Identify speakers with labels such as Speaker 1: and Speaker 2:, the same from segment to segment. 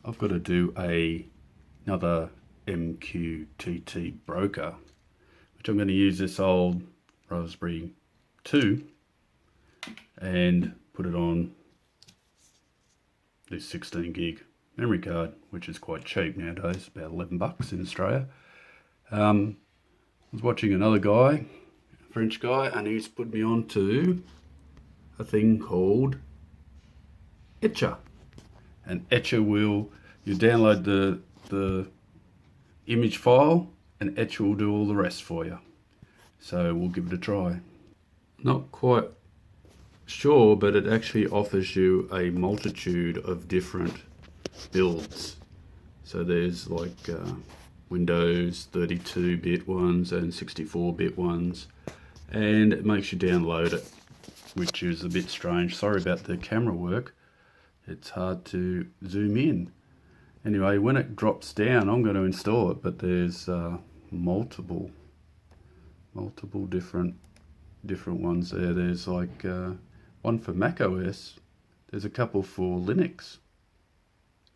Speaker 1: I've got to do another MQTT broker, which I'm going to use this old Raspberry 2 and put it on this 16 gig memory card, which is quite cheap nowadays, about 11 bucks in Australia. I was watching another guy, a French guy, and he's put me on to a thing called Etcher. And Etcher will, you download the image file and Etcher will do all the rest for you. So we'll give it a try. Not quite sure, but it actually offers you a multitude of different builds. So there's like Windows 32-bit ones and 64-bit ones, and it makes you download it, which is a bit strange. Sorry about the camera work. It's hard to zoom in. Anyway, when it drops down, I'm going to install it, but there's multiple different ones there. There's like one for Mac OS. There's a couple for Linux.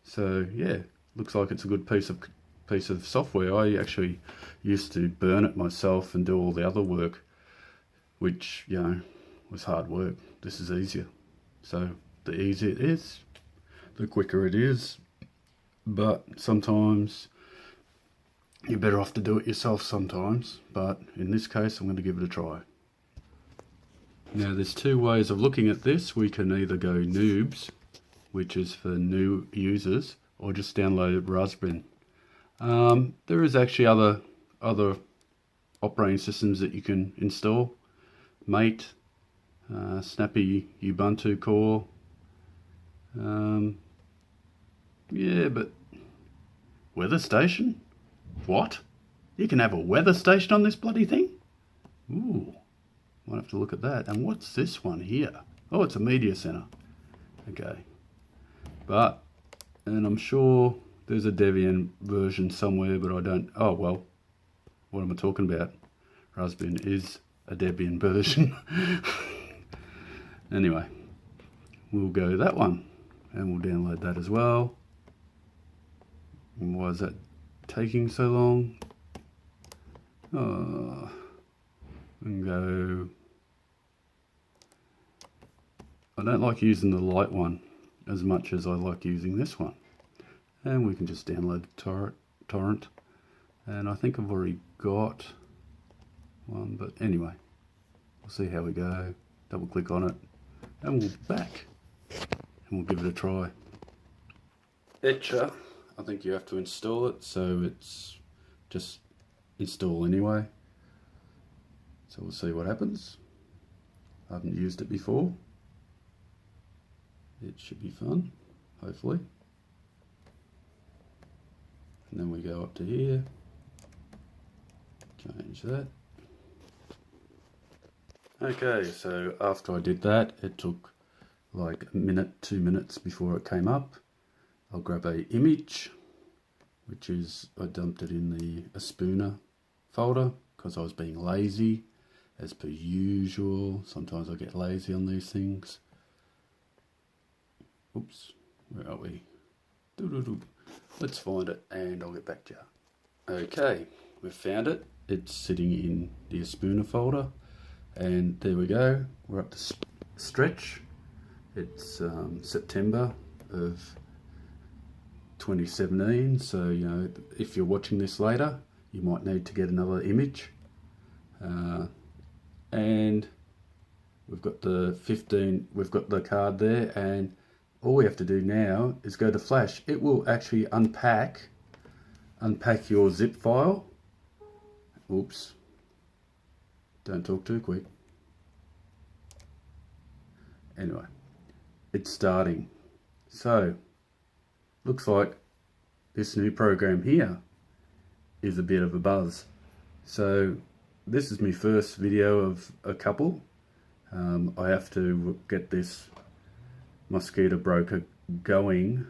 Speaker 1: So yeah, looks like it's a good piece of software. I actually used to burn it myself and do all the other work, which, you know, was hard work. This is easier. So the easier it is, the quicker it is. But sometimes you're better off to do it yourself sometimes. But in this case, I'm going to give it a try. Now there's two ways of looking at this. We can either go noobs, which is for new users, or just download Raspberry. There is actually other operating systems that you can install. Mate, Snappy Ubuntu Core. Yeah, but weather station? What? You can have a weather station on this bloody thing? Ooh, might have to look at that. And what's this one here? Oh, it's a media center. Okay. But, and I'm sure there's a Debian version somewhere, but I don't, oh well, what am I talking about? Raspbian is a Debian version. Anyway, we'll go that one, and we'll download that as well. And why is that taking so long? And go, I don't like using the light one as much as I like using this one. And we can just download the torrent. And I think I've already got one, but anyway, we'll see how we go. Double click on it, and we'll back, and we'll give it a try. Etcher, I think you have to install it, so it's just install anyway. So we'll see what happens. I haven't used it before. It should be fun, hopefully. And then we go up to here, change that. Okay, so after I did that, it took like a minute, 2 minutes before it came up. I'll grab a image, which is, I dumped it in a spooner folder because I was being lazy, as per usual. Sometimes I get lazy on these things. Oops, where are we? Let's find it and I'll get back to you. Okay, we've found it. It's sitting in the spooner folder, and there we go. We're up to stretch. It's September of 2017, so you know, if you're watching this later, you might need to get another image. And we've got the 15, we've got the card there, and all we have to do now is go to Flash. It will actually unpack your zip file. Oops, don't talk too quick. Anyway, it's starting. So looks like this new program here is a bit of a buzz. So this is my first video of a couple. I have to get this mosquito broker going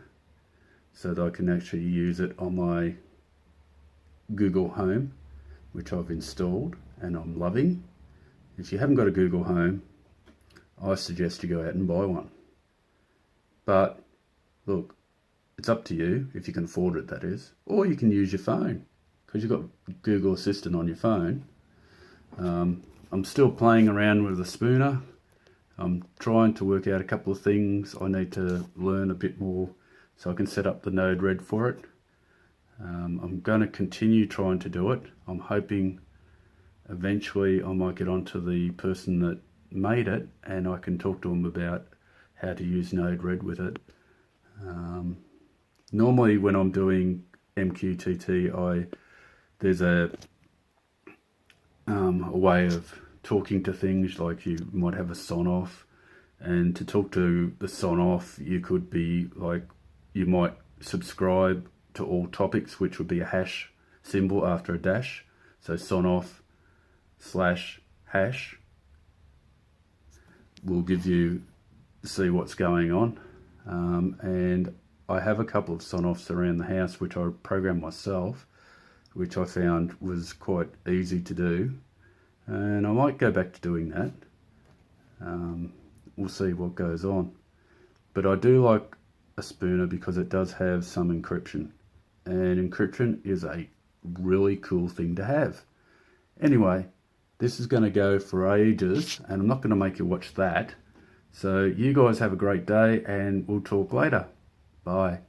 Speaker 1: so that I can actually use it on my Google Home, which I've installed and I'm loving. If you haven't got a Google Home, I suggest you go out and buy one. But look, it's up to you if you can afford it, that is. Or you can use your phone, because you've got Google Assistant on your phone. I'm still playing around with the spooner. I'm trying to work out a couple of things. I need to learn a bit more so I can set up the Node-RED for it. I'm going to continue trying to do it. I'm hoping eventually I might get onto the person that made it and I can talk to them about how to use Node-RED with it. Normally when I'm doing MQTT, there's a way of talking to things, like you might have a sign-off, and to talk to the sign-off you could be like, you might subscribe to all topics, which would be a hash symbol after a dash. So sign-off /hash will give you see what's going on. And I have a couple of sign-offs around the house which I programmed myself, which I found was quite easy to do, and I might go back to doing that. We'll see what goes on. But I do like a spooner because it does have some encryption, and encryption is a really cool thing to have. Anyway, this is going to go for ages and I'm not going to make you watch that. So you guys have a great day and we'll talk later. Bye.